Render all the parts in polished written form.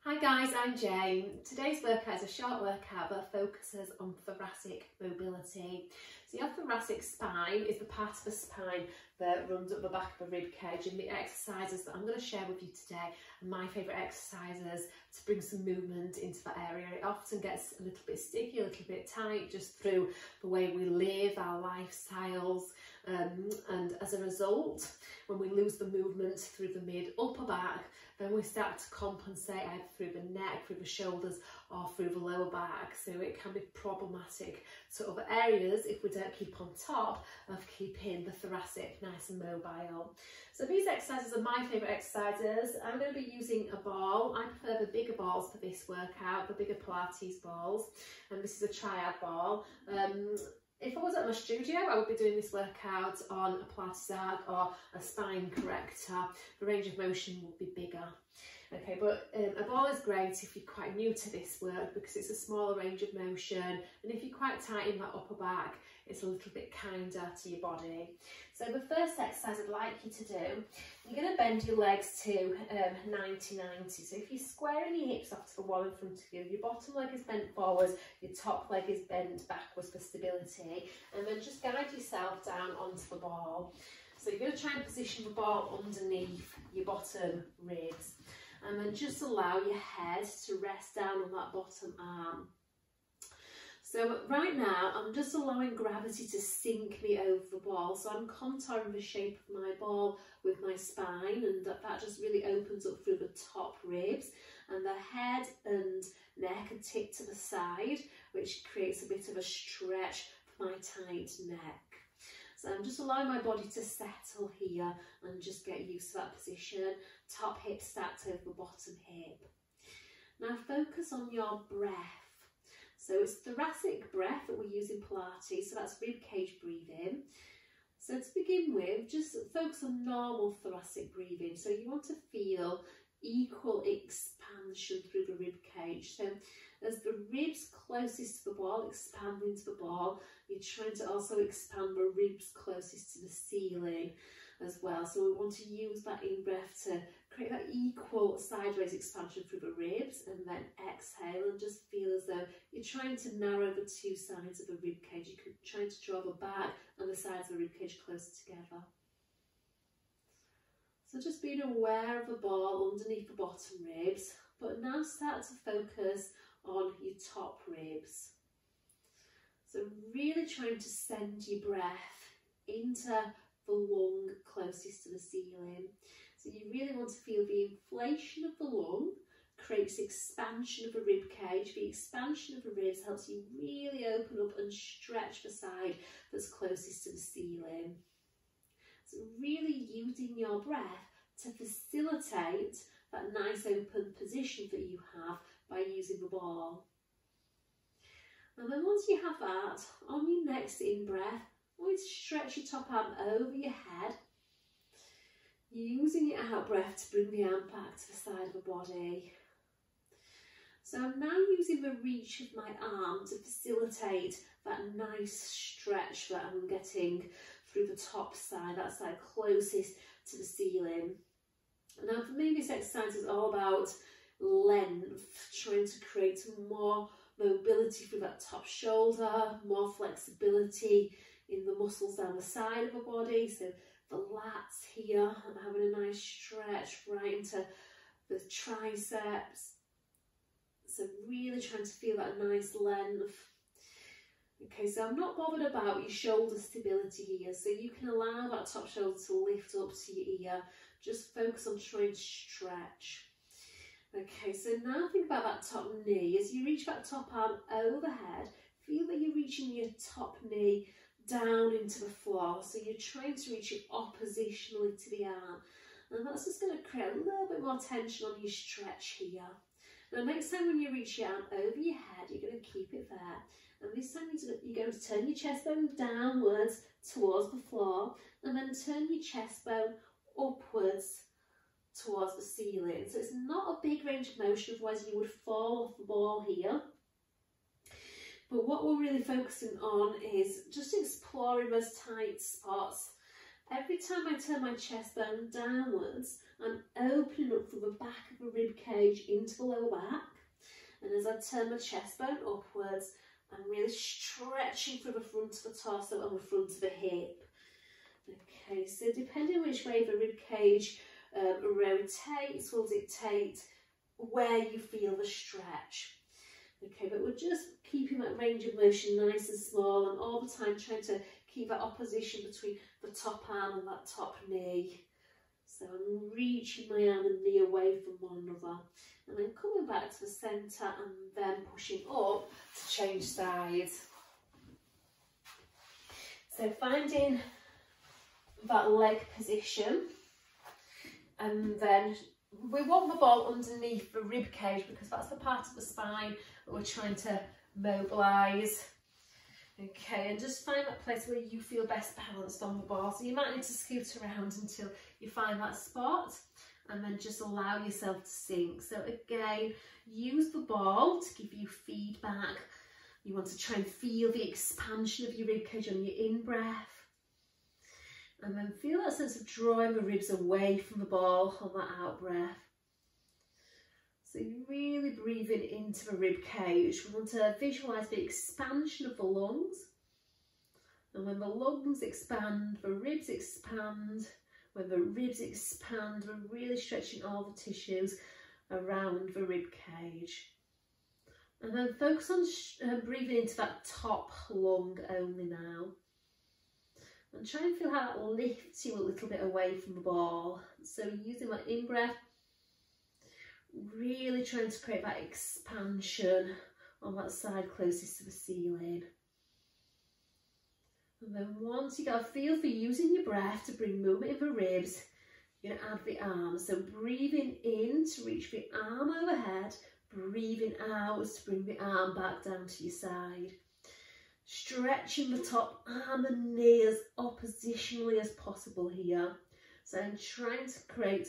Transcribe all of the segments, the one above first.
Hi guys, I'm Jane. Today's workout is a short workout that focuses on thoracic mobility. So your thoracic spine is the part of the spine that runs up the back of the rib cage, and the exercises that I'm going to share with you today are my favourite exercises to bring some movement into that area. It often gets a little bit sticky, a little bit tight just through the way we live, our lifestyles, and as a result, when we lose the movement through the mid upper back, then we start to compensate either through the neck, through the shoulders or through the lower back. So it can be problematic to other areas if we don't keep on top of keeping the thoracic nice and mobile. So these exercises are my favourite exercises. I'm going to be using a ball. I prefer the bigger balls for this workout, the bigger Pilates balls, and this is a triad ball. If I was at my studio, I would be doing this workout on a Pilates arc or a spine corrector. The range of motion would be bigger. Okay, but a ball is great if you're quite new to this work because it's a smaller range of motion, and if you're quite tight in that upper back, it's a little bit kinder to your body. So the first exercise I'd like you to do, you're going to bend your legs to 90-90. So if you're squaring your hips off to the wall in front of you, your bottom leg is bent forwards, your top leg is bent backwards for stability, and then just guide yourself down onto the ball. So you're going to try and position the ball underneath your bottom ribs, and then just allow your head to rest down on that bottom arm. So right now, I'm just allowing gravity to sink me over the ball. So I'm contouring the shape of my ball with my spine, and that just really opens up through the top ribs, and the head and neck are tipped to the side, which creates a bit of a stretch for my tight neck. So I'm just allowing my body to settle here and just get used to that position. Top hip stacked over the bottom hip. Now focus on your breath. So it's thoracic breath that we use in Pilates, so that's rib cage breathing. So to begin with, just focus on normal thoracic breathing. So you want to feel equal expansion through the rib cage. So as the ribs closest to the ball expand into the ball, you're trying to also expand the ribs closest to the ceiling as well. So we want to use that in-breath to create that equal sideways expansion through the ribs, and then exhale and just feel as though you're trying to narrow the two sides of the rib cage. You're trying to draw the back and the sides of the rib cage closer together. So just being aware of the ball underneath the bottom ribs, but now start to focus on your top ribs. So really trying to send your breath into the lung closest to the ceiling. So you really want to feel the inflation of the lung creates expansion of the rib cage. The expansion of the ribs helps you really open up and stretch the side that's closest to the ceiling. So really using your breath to facilitate that nice open position that you have by using the ball. And then once you have that, on your next in-breath, always stretch your top arm over your head, using your out-breath to bring the arm back to the side of the body. So I'm now using the reach of my arm to facilitate that nice stretch that I'm getting through the top side, that side closest to the ceiling. Now for me, this exercise is all about length, trying to create more mobility through that top shoulder, more flexibility in the muscles down the side of the body. So the lats here, I'm having a nice stretch right into the triceps. So really trying to feel that nice length. Okay, so I'm not bothered about your shoulder stability here, so you can allow that top shoulder to lift up to your ear. Just focus on trying to stretch. Okay, so now think about that top knee. As you reach that top arm overhead, feel that you're reaching your top knee down into the floor. So you're trying to reach it oppositionally to the arm. And that's just going to create a little bit more tension on your stretch here. Now next time when you reach your arm over your head, you're going to keep it there. And this time you're going to turn your chest bone downwards towards the floor, and then turn your chest bone upwards towards the ceiling. So it's not a big range of motion, otherwise you would fall off the ball here. But what we're really focusing on is just exploring those tight spots Every time I turn my chest bone downwards, I'm opening up from the back of the rib cage into the lower back. And as I turn my chest bone upwards, I'm really stretching through the front of the torso and the front of the hip. Okay, so depending which way the rib cage rotates will dictate where you feel the stretch. Okay, but we're just keeping that range of motion nice and small, and all the time trying to keep that opposition between the top arm and that top knee. So I'm reaching my arm and knee away from one another, and then coming back to the centre and then pushing up to change sides. So finding that leg position, and then we want the ball underneath the rib cage because that's the part of the spine that we're trying to mobilise. Okay, and just find that place where you feel best balanced on the ball. So you might need to scoot around until you find that spot, and then just allow yourself to sink. So again, use the ball to give you feedback. You want to try and feel the expansion of your rib cage on your in-breath. And then feel that sense of drawing the ribs away from the ball on that out breath. So you're really breathing into the rib cage. We want to visualise the expansion of the lungs. And when the lungs expand, the ribs expand. When the ribs expand, we're really stretching all the tissues around the rib cage. And then focus on breathing into that top lung only now. And try and feel how that lifts you a little bit away from the ball. So using that in-breath, really trying to create that expansion on that side closest to the ceiling. And then once you get a feel for using your breath to bring movement in the ribs, you're going to add the arms. So breathing in to reach the arm overhead, breathing out to bring the arm back down to your side. Stretching the top arm and knee as oppositionally as possible here. So I'm trying to create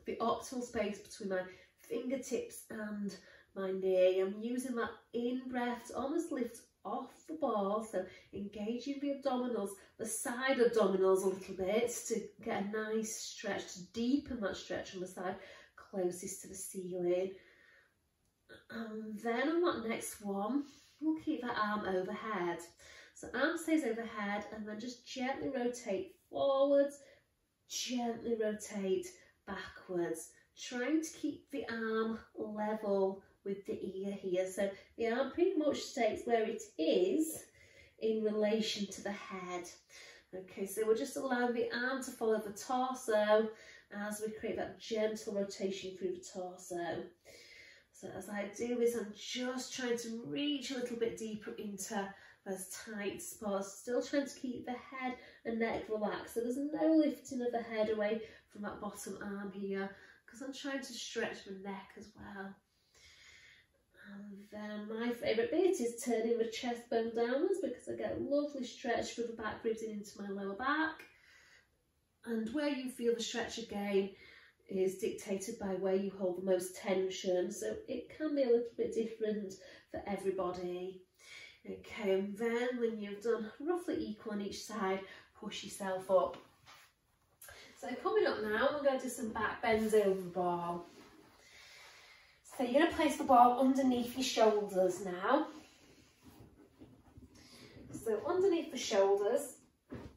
the optimal space between my fingertips and my knee. I'm using that in-breath to almost lift off the ball, so engaging the abdominals, the side abdominals a little bit to get a nice stretch, to deepen that stretch on the side closest to the ceiling. And then on that next one, we'll keep that arm overhead. So arm stays overhead, and then just gently rotate forwards, gently rotate backwards, trying to keep the arm level with the ear here. So the arm pretty much stays where it is in relation to the head. Okay, so we're just allowing the arm to follow the torso as we create that gentle rotation through the torso. So as I do this, I'm just trying to reach a little bit deeper into those tight spots, still trying to keep the head and neck relaxed. So there's no lifting of the head away from that bottom arm here, because I'm trying to stretch the neck as well. And then my favourite bit is turning the chest bone downwards, because I get a lovely stretch through the back ribs and into my lower back. And where you feel the stretch again is dictated by where you hold the most tension, so it can be a little bit different for everybody. Okay, and then when you've done roughly equal on each side, push yourself up. So coming up now, we're going to do some back bends over the ball. So you're going to place the ball underneath your shoulders now. So underneath the shoulders,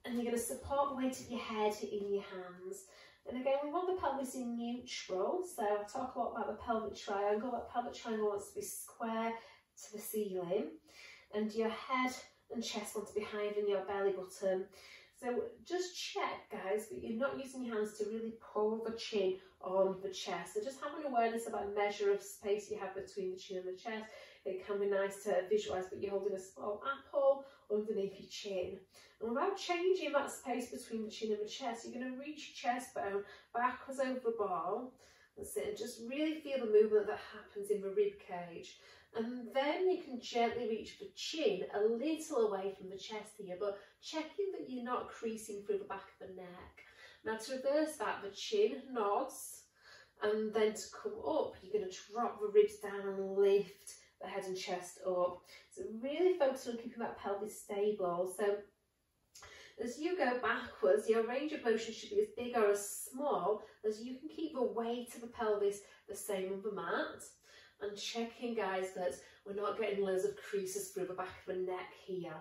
and you're going to support the weight of your head in your hands. And again, we want the pelvis in neutral, so I talk a lot about the pelvic triangle. That pelvic triangle wants to be square to the ceiling, and your head and chest want to be higher than your belly button. So just check, guys, that you're not using your hands to really pull the chin on the chest. So just have an awareness about the measure of space you have between the chin and the chest. It can be nice to visualise that you're holding a small apple underneath your chin. And without changing that space between the chin and the chest, you're going to reach your chest bone backwards over the ball. That's it. And just really feel the movement that happens in the rib cage. And then you can gently reach the chin a little away from the chest here, but checking that you're not creasing through the back of the neck. Now to reverse that, the chin nods, and then to come up, you're going to drop the ribs down and lift the head and chest up. So really focus on keeping that pelvis stable. So As you go backwards, your range of motion should be as big or as small as you can keep the weight of the pelvis the same on the mat. And checking, guys, that we're not getting loads of creases through the back of the neck here.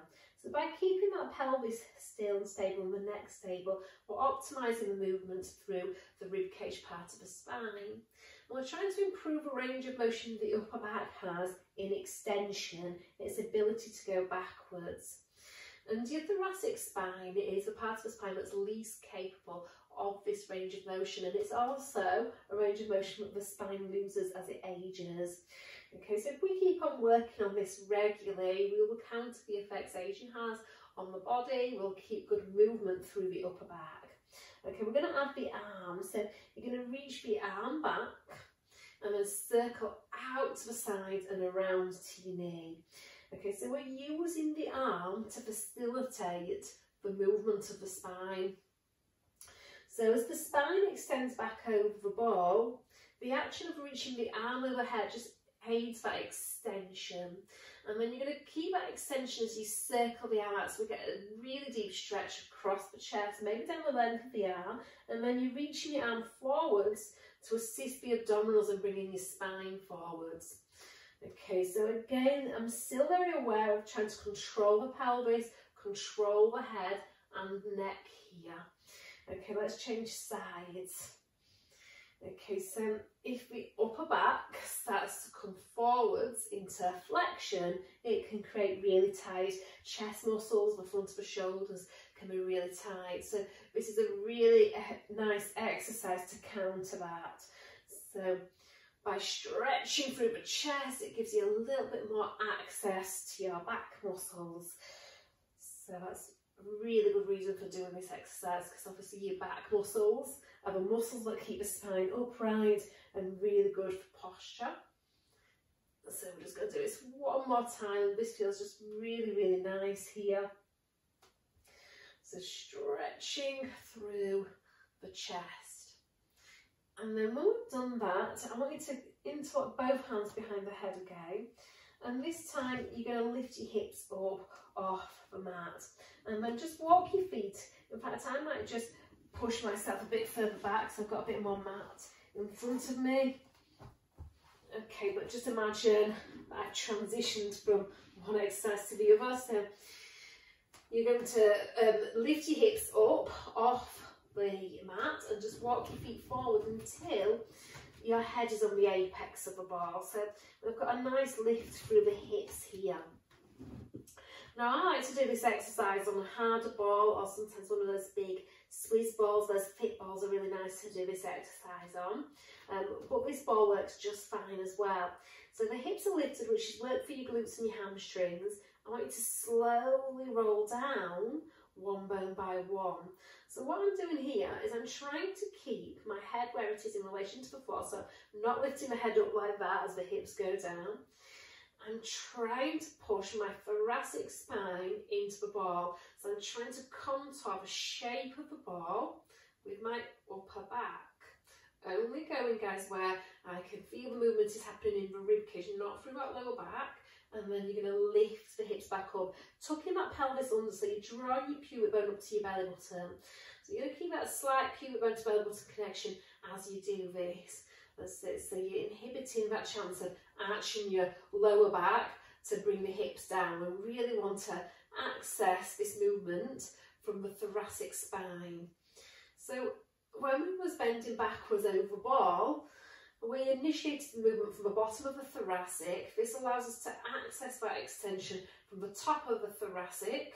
So by keeping that pelvis still and stable and the neck stable, we're optimising the movement through the ribcage part of the spine. And we're trying to improve the range of motion the upper back has in extension, its ability to go backwards. And your thoracic spine is the part of the spine that's least capable of this range of motion, and it's also a range of motion that the spine loses as it ages. Okay, so if we keep on working on this regularly, we will counter the effects aging has on the body. We'll keep good movement through the upper back. Okay, we're going to add the arm, so you're going to reach the arm back and then circle out to the side and around to your knee. Okay, so we're using the arm to facilitate the movement of the spine. So as the spine extends back over the ball, the action of reaching the arm overhead just aids that extension. And then you're going to keep that extension as you circle the arm out, so we get a really deep stretch across the chest, maybe down the length of the arm, and then you're reaching your arm forwards to assist the abdominals and bringing your spine forwards. Okay, so again, I'm still very aware of trying to control the pelvis, control the head and neck here. Okay, let's change sides. Okay, so if the upper back starts to come forwards into flexion, it can create really tight chest muscles. The front of the shoulders can be really tight. So this is a really nice exercise to counter that. So by stretching through the chest, it gives you a little bit more access to your back muscles. So that's a really good reason for doing this exercise, because obviously your back muscles are the muscles that keep the spine upright and really good for posture. So we're just going to do this one more time. This feels just really, really nice here. So stretching through the chest. And then when we've done that, I want you to interlock both hands behind the head again. And this time you're going to lift your hips up off the mat. And then just walk your feet. In fact, I might just push myself a bit further back so I've got a bit more mat in front of me. Okay, but just imagine that I've transitioned from one exercise to the other. So you're going to lift your hips up off the mat and just walk your feet forward until your head is on the apex of the ball. So we've got a nice lift through the hips here. Now I like to do this exercise on a harder ball or sometimes one of those big Swiss balls. Those fit balls are really nice to do this exercise on. But this ball works just fine as well. So the hips are lifted, which is work for your glutes and your hamstrings. I want you to slowly roll down one bone by one. So what I'm doing here is I'm trying to keep my head where it is in relation to the floor, so I'm not lifting the head up like that as the hips go down. I'm trying to push my thoracic spine into the ball, so I'm trying to contour the shape of the ball with my upper back. Only going, guys, where I can feel the movement is happening in the ribcage, not through that lower back. And then you're going to lift the hips back up, tucking that pelvis under, so you're drawing your pubic bone up to your belly button. So you're going to keep that slight pubic bone to belly button connection as you do this. That's it. So you're inhibiting that chance of arching your lower back to bring the hips down, and really want to access this movement from the thoracic spine. So when we was bending backwards over the ball, we initiated the movement from the bottom of the thoracic. This allows us to access that extension from the top of the thoracic.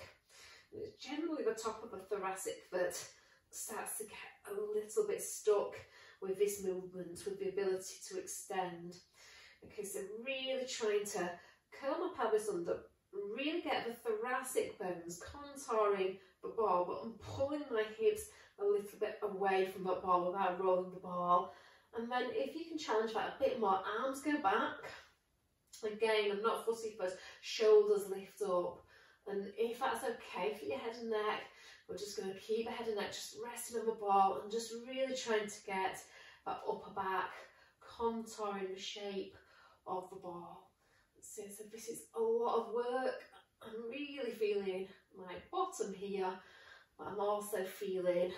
And it's generally the top of the thoracic that starts to get a little bit stuck with this movement, with the ability to extend. Okay, so really trying to curl my pelvis under, really get the thoracic bones contouring the ball, but I'm pulling my hips a little bit away from that ball without rolling the ball. And then if you can challenge that a bit more, arms go back. Again, I'm not fussy first, shoulders lift up. And if that's okay for your head and neck, we're just going to keep the head and neck just resting on the ball and just really trying to get that upper back contouring the shape of the ball. So this is a lot of work. I'm really feeling my bottom here, but I'm also feeling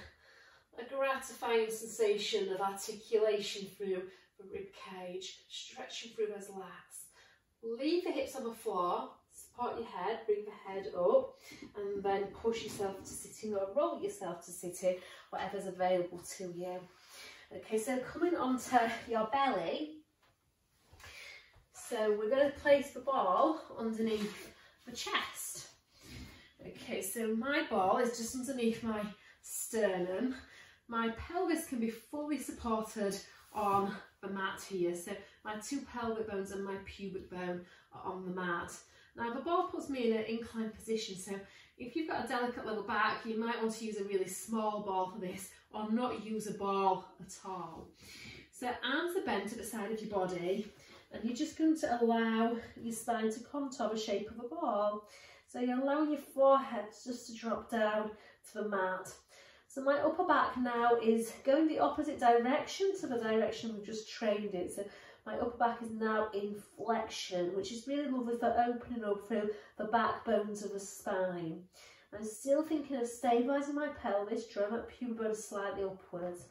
a gratifying sensation of articulation through the rib cage, stretching through those lats. Leave the hips on the floor, support your head, bring the head up, and then push yourself to sitting or roll yourself to sitting, whatever's available to you. Okay, so coming onto your belly, so we're going to place the ball underneath the chest. Okay, so my ball is just underneath my sternum. My pelvis can be fully supported on the mat here, so my two pelvic bones and my pubic bone are on the mat. Now the ball puts me in an inclined position, so if you've got a delicate lower back, you might want to use a really small ball for this, or not use a ball at all. So arms are bent at the side of your body, and you're just going to allow your spine to contour the shape of a ball. So you're allowing your forehead just to drop down to the mat. So my upper back now is going the opposite direction to the direction we've just trained it. So my upper back is now in flexion, which is really lovely for opening up through the backbones of the spine. I'm still thinking of stabilising my pelvis, drawing that pubic bone slightly upwards.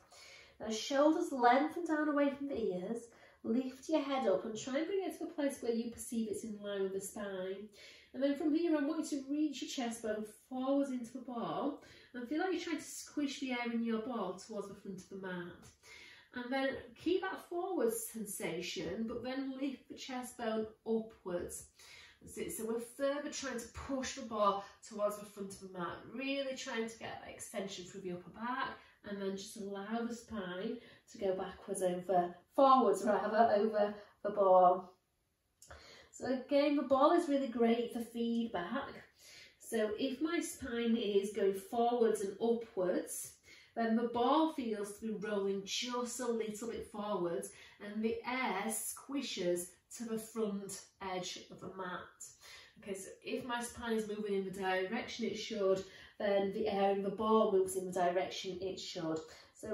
Now shoulders lengthen down away from the ears, lift your head up and try and bring it to a place where you perceive it's in line with the spine. And then from here I want you to reach your chest bone forwards into the ball and feel like you're trying to squish the air in your ball towards the front of the mat. And then keep that forward sensation, but then lift the chest bone upwards. That's it. So we're further trying to push the ball towards the front of the mat, really trying to get that extension through the upper back, and then just allow the spine to go forwards over the ball. So again, the ball is really great for feedback. So if my spine is going forwards and upwards, then the ball feels to be rolling just a little bit forwards and the air squishes to the front edge of the mat. Okay, so if my spine is moving in the direction it should, then the air in the ball moves in the direction it should. So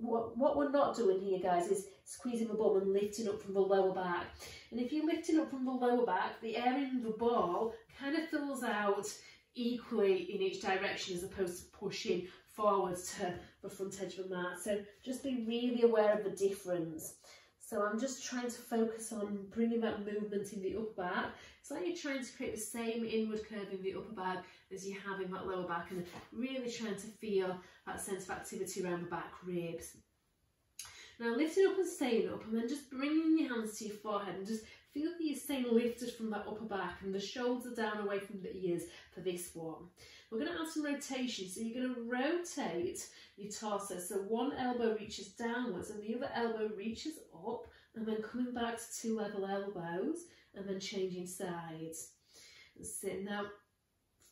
what we're not doing here, guys, is squeezing the bum and lifting up from the lower back. And if you're lifting up from the lower back, the air in the ball kind of fills out equally in each direction as opposed to pushing forwards to the front edge of the mat. So just be really aware of the difference. So I'm just trying to focus on bringing that movement in the upper back. It's like you're trying to create the same inward curve in the upper back as you have in that lower back, and really trying to feel that sense of activity around the back ribs. Now lifting up and staying up, and then just bringing your hands to your forehead and just feel that you're staying lifted from that upper back and the shoulders down away from the ears for this one. We're going to add some rotation, so you're going to rotate your torso, so one elbow reaches downwards and the other elbow reaches up, and then coming back to two level elbows and then changing sides. That's it. Now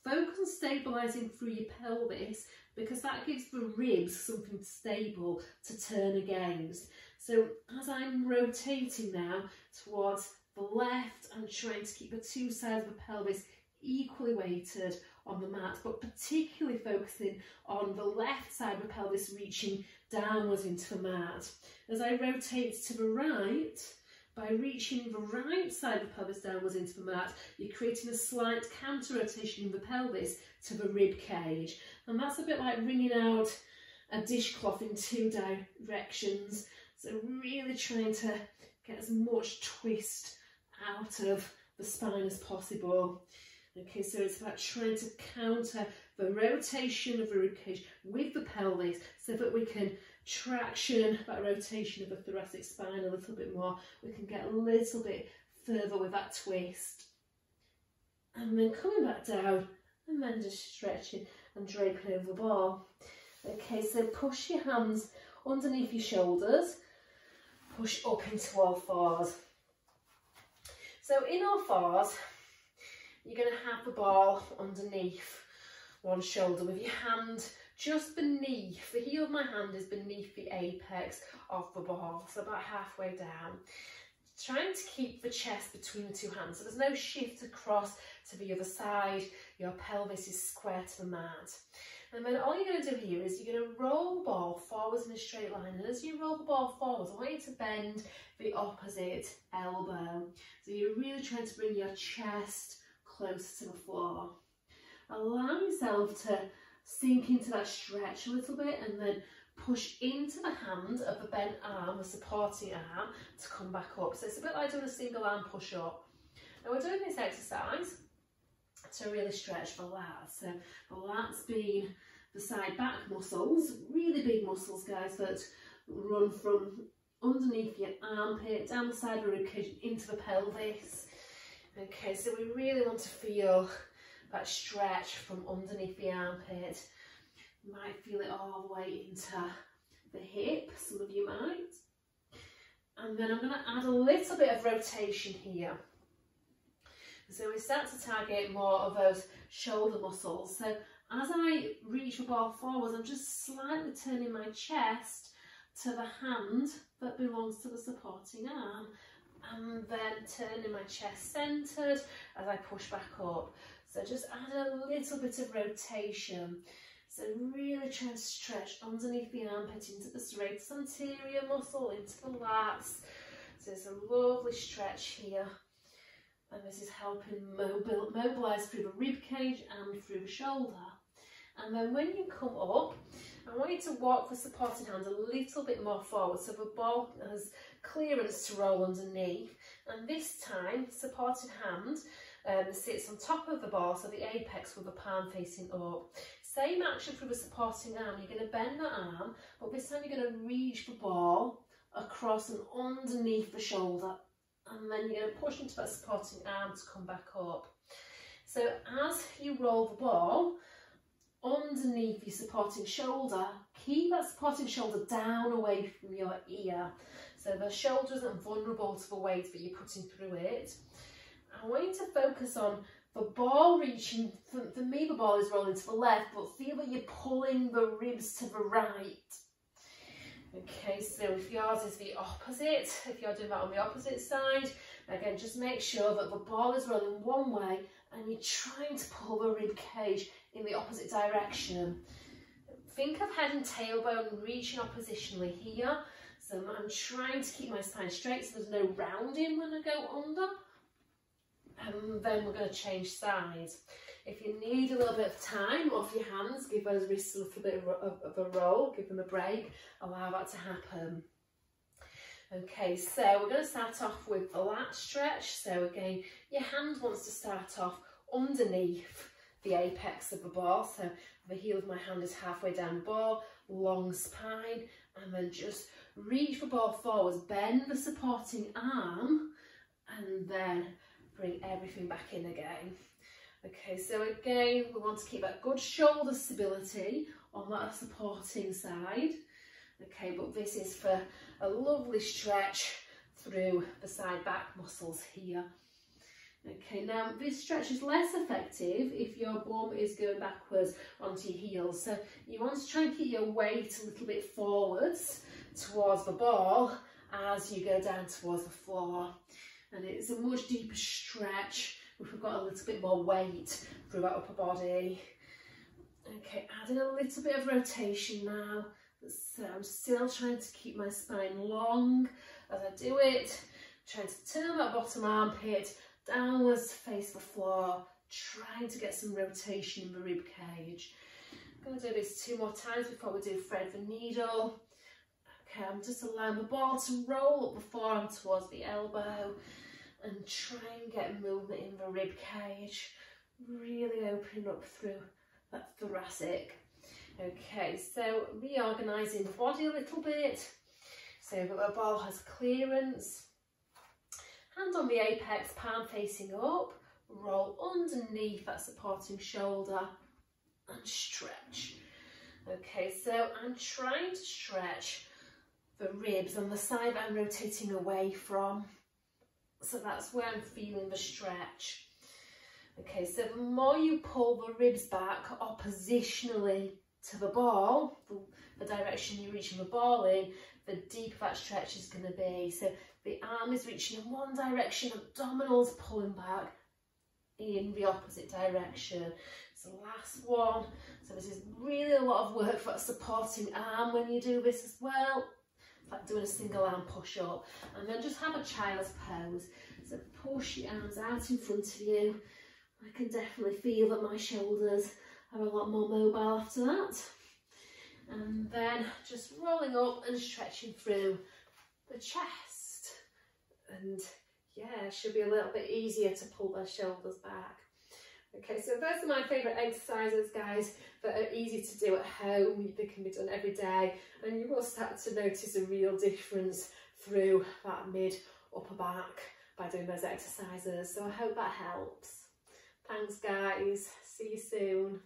focus on stabilising through your pelvis, because that gives the ribs something stable to turn against. So as I'm rotating now towards the left, I'm trying to keep the two sides of the pelvis equally weighted on the mat, but particularly focusing on the left side of the pelvis reaching downwards into the mat. As I rotate to the right, by reaching the right side of the pelvis downwards into the mat, you're creating a slight counter rotation in the pelvis to the rib cage. And that's a bit like wringing out a dishcloth in two directions. So really trying to get as much twist out of the spine as possible. Okay, so it's about trying to counter the rotation of the rib cage with the pelvis so that we can traction that rotation of the thoracic spine a little bit more. We can get a little bit further with that twist. And then coming back down and then just stretching and draping over the ball. Okay, so push your hands underneath your shoulders, push up into all fours. So in all fours, you're going to have the ball underneath one shoulder with your hand just beneath, the heel of my hand is beneath the apex of the ball, so about halfway down. Trying to keep the chest between the two hands, so there's no shift across to the other side, your pelvis is square to the mat. And then all you're going to do here is you're going to roll the ball forwards in a straight line, and as you roll the ball forwards, I want you to bend the opposite elbow. So you're really trying to bring your chest close to the floor. Allow yourself to sink into that stretch a little bit, and then push into the hand of the bent arm, the supporting arm, to come back up. So it's a bit like doing a single arm push up. Now we're doing this exercise to really stretch the lats. So the lats being the side back muscles, really big muscles, guys, that run from underneath your armpit, down the side of the ribcage, into the pelvis. Okay, so we really want to feel that stretch from underneath the armpit. You might feel it all the way into the hip, some of you might. And then I'm going to add a little bit of rotation here. So we start to target more of those shoulder muscles. So as I reach the ball forwards, I'm just slightly turning my chest to the hand that belongs to the supporting arm, and then turning my chest centred as I push back up. So just add a little bit of rotation. So really try and stretch underneath the armpit into the serratus anterior muscle, into the lats. So it's a lovely stretch here. And this is helping mobilise through the rib cage and through the shoulder. And then when you come up, I want you to walk the supporting hand a little bit more forward so the ball has clearance to roll underneath. And this time, supporting hand sits on top of the ball, so the apex with the palm facing up. Same action through the supporting arm. You're going to bend the arm, but this time you're going to reach the ball across and underneath the shoulder. And then you're going to push into that supporting arm to come back up. So as you roll the ball underneath your supporting shoulder, keep that supporting shoulder down away from your ear. So the shoulder isn't vulnerable to the weight that you're putting through it. I want you to focus on the ball reaching, for me the ball is rolling to the left, but feel that you're pulling the ribs to the right. Okay, so if yours is the opposite, if you're doing that on the opposite side, again, just make sure that the ball is rolling one way and you're trying to pull the rib cage in the opposite direction. Think of head and tailbone reaching oppositionally here. So I'm trying to keep my spine straight so there's no rounding when I go under. And then we're going to change sides. If you need a little bit of time off your hands, give those wrists a little bit of a roll, give them a break, allow that to happen. Okay, so we're going to start off with the lat stretch. So again, your hand wants to start off underneath the apex of the ball. So the heel of my hand is halfway down the ball, long spine, and then just reach the ball forwards, bend the supporting arm, and then bring everything back in again. Okay, so again, we want to keep that good shoulder stability on that supporting side. Okay, but this is for a lovely stretch through the side back muscles here. Okay, now this stretch is less effective if your bum is going backwards onto your heels. So you want to try and keep your weight a little bit forwards towards the ball as you go down towards the floor. And it's a much deeper stretch if we've got a little bit more weight through that upper body. Okay, adding a little bit of rotation now. So I'm still trying to keep my spine long as I do it. Trying to turn that bottom armpit downwards to face the floor. Trying to get some rotation in the rib cage. I'm going to do this 2 more times before we do thread the needle. Okay, I'm just allowing the ball to roll up the forearm towards the elbow and try and get movement in the rib cage, really opening up through that thoracic. Okay, so reorganising the body a little bit so that the ball has clearance. Hand on the apex, palm facing up, roll underneath that supporting shoulder and stretch. Okay, so I'm trying to stretch the ribs on the side that I'm rotating away from. So that's where I'm feeling the stretch. Okay, so the more you pull the ribs back oppositionally to the ball, the direction you're reaching the ball in, the deeper that stretch is going to be. So the arm is reaching in one direction, abdominals pulling back in the opposite direction. So last one. So this is really a lot of work for a supporting arm when you do this as well. Like doing a single arm push up, and then just have a child's pose. So push your arms out in front of you. I can definitely feel that my shoulders I'm a lot more mobile after that. And then just rolling up and stretching through the chest. And yeah, it should be a little bit easier to pull those shoulders back. Okay, so those are my favourite exercises, guys, that are easy to do at home. They can be done every day, and you will start to notice a real difference through that mid upper back by doing those exercises. So I hope that helps. Thanks, guys. See you soon.